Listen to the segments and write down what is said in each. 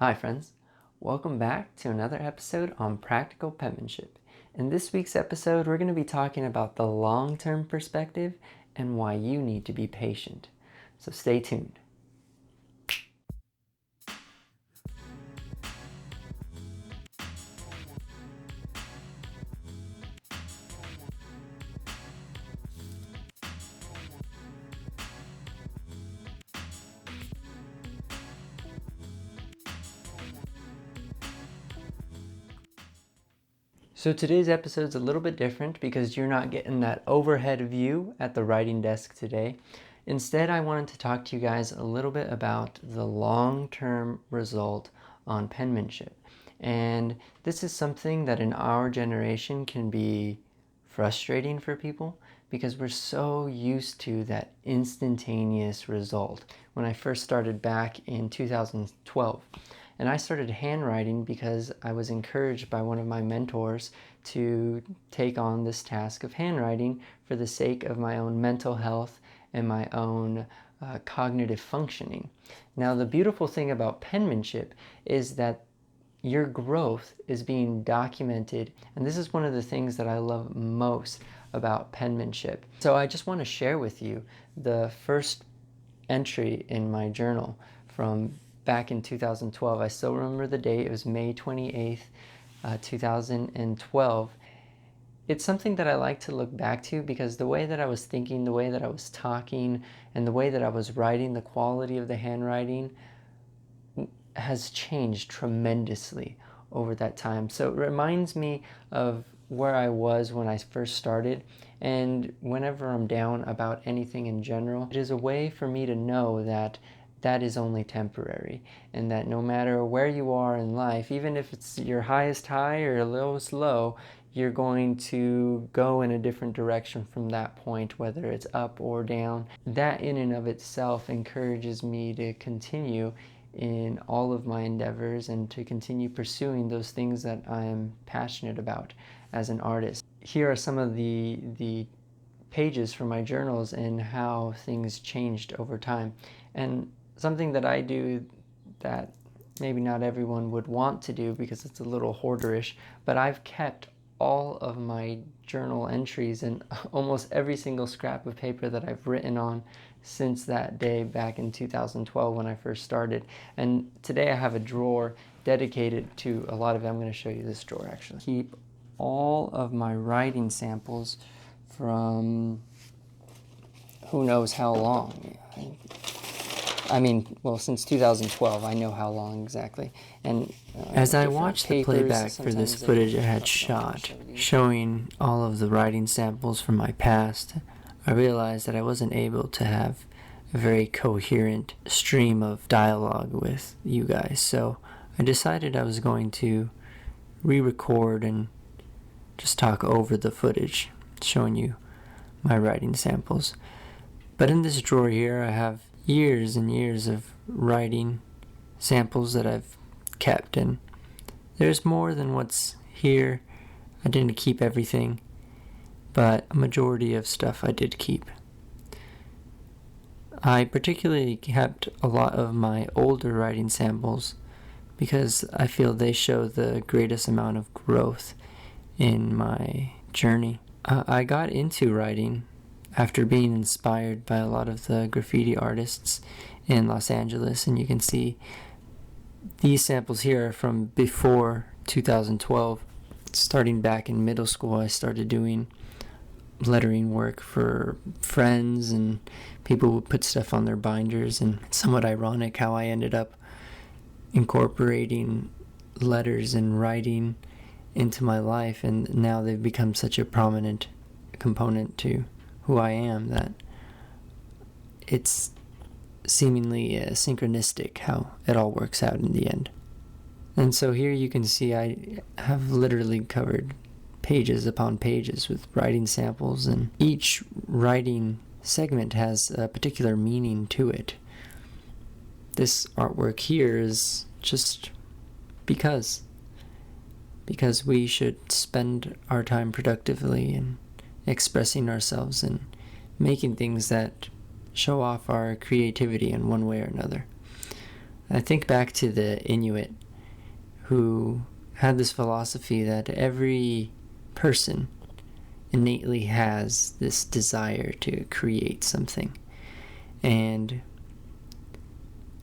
Hi friends, welcome back to another episode on Practical Penmanship. In this week's episode, we're going to be talking about the long-term perspective and why you need to be patient. So stay tuned. So today's episode is a little bit different because you're not getting that overhead view at the writing desk today. Instead, I wanted to talk to you guys a little bit about the long-term result on penmanship. And this is something that in our generation can be frustrating for people because we're so used to that instantaneous result. When I first started back in 2012, and I started handwriting because I was encouraged by one of my mentors to take on this task of handwriting for the sake of my own mental health and my own cognitive functioning. Now, the beautiful thing about penmanship is that your growth is being documented, and this is one of the things that I love most about penmanship. So I just want to share with you the first entry in my journal from back in 2012. I still remember the date. It was May 28th, 2012. It's something that I like to look back to because the way that I was thinking, the way that I was talking, and the way that I was writing, the quality of the handwriting has changed tremendously over that time. So it reminds me of where I was when I first started, and whenever I'm down about anything in general, it is a way for me to know that that is only temporary, and that no matter where you are in life, even if it's your highest high or lowest low, you're going to go in a different direction from that point, whether it's up or down. That in and of itself encourages me to continue in all of my endeavors and to continue pursuing those things that I'm passionate about as an artist. Here are some of the pages from my journals and how things changed over time. And something that I do that maybe not everyone would want to do because it's a little hoarderish, but I've kept all of my journal entries and almost every single scrap of paper that I've written on since that day back in 2012 when I first started. And today I have a drawer dedicated to a lot of it. I'm going to show you this drawer actually. Keep all of my writing samples from who knows how long. Well, since 2012, I know how long exactly. And as I watched the playback for this footage I had shot, showing all of the writing samples from my past, I realized that I wasn't able to have a very coherent stream of dialogue with you guys. So I decided I was going to re-record and just talk over the footage, showing you my writing samples. But in this drawer here, I have years and years of writing samples that I've kept, and there's more than what's here. I didn't keep everything, but a majority of stuff I did keep. I particularly kept a lot of my older writing samples because I feel they show the greatest amount of growth in my journey. I got into writing after being inspired by a lot of the graffiti artists in Los Angeles, and you can see these samples here are from before 2012. Starting back in middle school, I started doing lettering work for friends, and people would put stuff on their binders, and it's somewhat ironic how I ended up incorporating letters and writing into my life, and now they've become such a prominent component to who I am that it's seemingly synchronistic how it all works out in the end. And so here you can see I have literally covered pages upon pages with writing samples, and each writing segment has a particular meaning to it. This artwork here is just because we should spend our time productively and expressing ourselves and making things that show off our creativity in one way or another. I think back to the Inuit who had this philosophy that every person innately has this desire to create something. And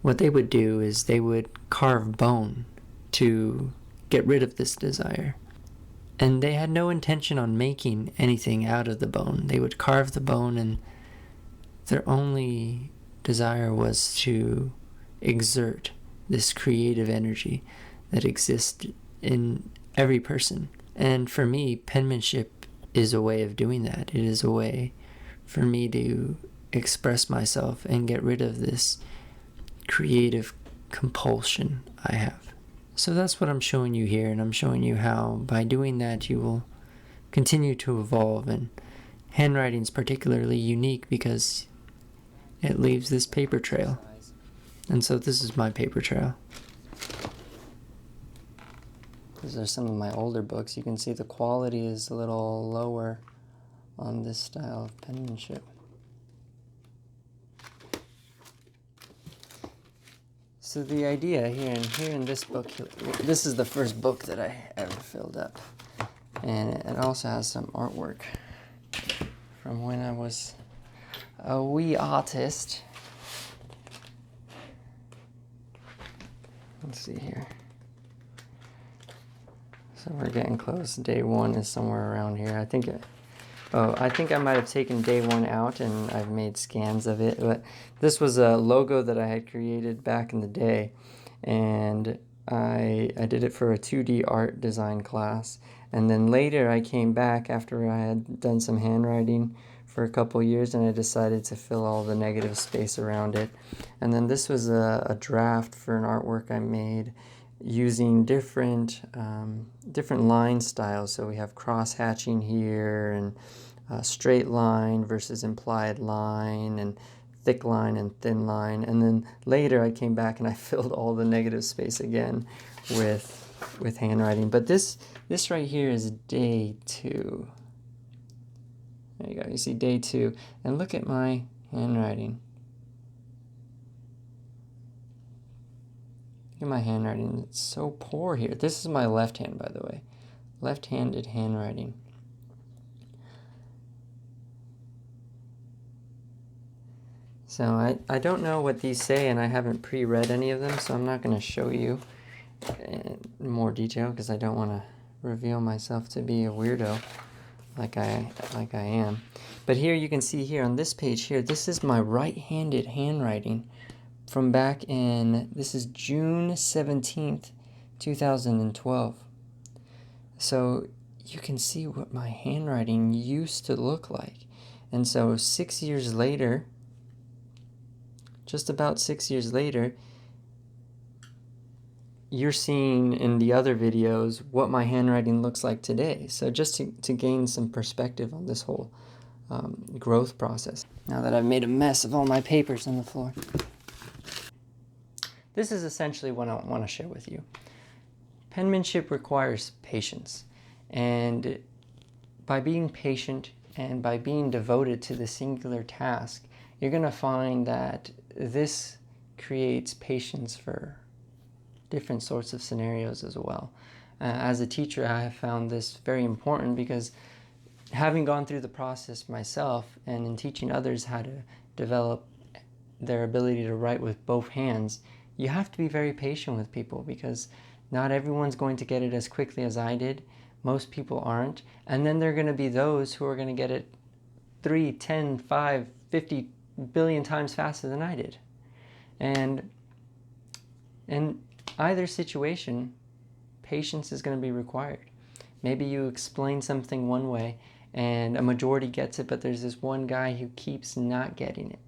what they would do is they would carve bone to get rid of this desire. And they had no intention on making anything out of the bone. They would carve the bone, and their only desire was to exert this creative energy that exists in every person. And for me, penmanship is a way of doing that. It is a way for me to express myself and get rid of this creative compulsion I have. So that's what I'm showing you here, and I'm showing you how by doing that you will continue to evolve. And handwriting is particularly unique because it leaves this paper trail. And so this is my paper trail. These are some of my older books. You can see the quality is a little lower on this style of penmanship. So the idea here in this book, this is the first book that I ever filled up. And it also has some artwork from when I was a wee artist. Let's see here. So we're getting close. Day one is somewhere around here. I think I might have taken day one out and I've made scans of it. But this was a logo that I had created back in the day. And I did it for a 2D art design class. And then later I came back after I had done some handwriting for a couple years, and I decided to fill all the negative space around it. And then this was a draft for an artwork I made using different line styles. So we have cross hatching here, and straight line versus implied line, and thick line and thin line. And then later I came back and I filled all the negative space again with handwriting. But this right here is day 2. There you go. You see day 2. And look at my handwriting. Look at my handwriting. It's so poor here. This is my left hand, by the way. Left-handed handwriting. So I don't know what these say, and I haven't pre-read any of them, so I'm not going to show you in more detail because I don't want to reveal myself to be a weirdo like I am. But here you can see here on this page here, this is my right-handed handwriting from back in, this is June 17th, 2012. So you can see what my handwriting used to look like. And so 6 years later, just about 6 years later, you're seeing in the other videos what my handwriting looks like today. So just to gain some perspective on this whole growth process. Now that I've made a mess of all my papers on the floor. This is essentially what I want to share with you. Penmanship requires patience. And by being patient and by being devoted to the singular task, you're going to find that this creates patience for different sorts of scenarios as well. As a teacher, I have found this very important because having gone through the process myself and in teaching others how to develop their ability to write with both hands, you have to be very patient with people because not everyone's going to get it as quickly as I did. Most people aren't. And then there are going to be those who are going to get it 3, 10, 5, 50 billion times faster than I did. And in either situation, patience is going to be required. Maybe you explain something one way and a majority gets it, but there's this one guy who keeps not getting it.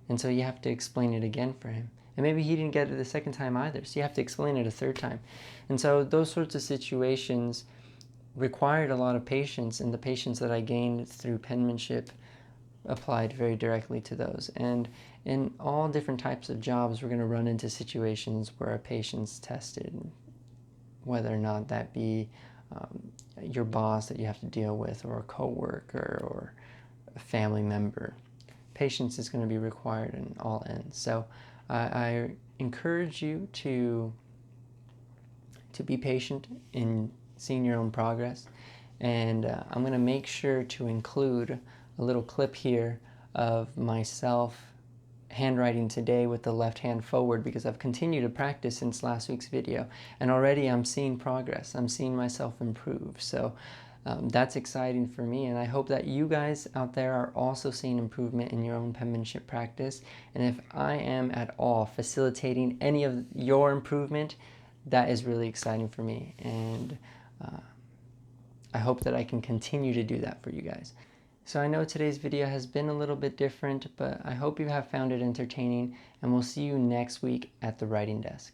And so you have to explain it again for him. And maybe he didn't get it the second time either, so you have to explain it a third time. And so those sorts of situations required a lot of patience, and the patience that I gained through penmanship applied very directly to those. And in all different types of jobs, we're going to run into situations where our patience tested, whether or not that be your boss that you have to deal with, or a coworker, or a family member. Patience is going to be required in all ends. So I encourage you to be patient in seeing your own progress. And I'm going to make sure to include a little clip here of myself handwriting today with the left hand forward, because I've continued to practice since last week's video, and already I'm seeing progress. I'm seeing myself improve. So that's exciting for me, and I hope that you guys out there are also seeing improvement in your own penmanship practice. And if I am at all facilitating any of your improvement, that is really exciting for me, and I hope that I can continue to do that for you guys. So I know today's video has been a little bit different, but I hope you have found it entertaining, and we'll see you next week at the writing desk.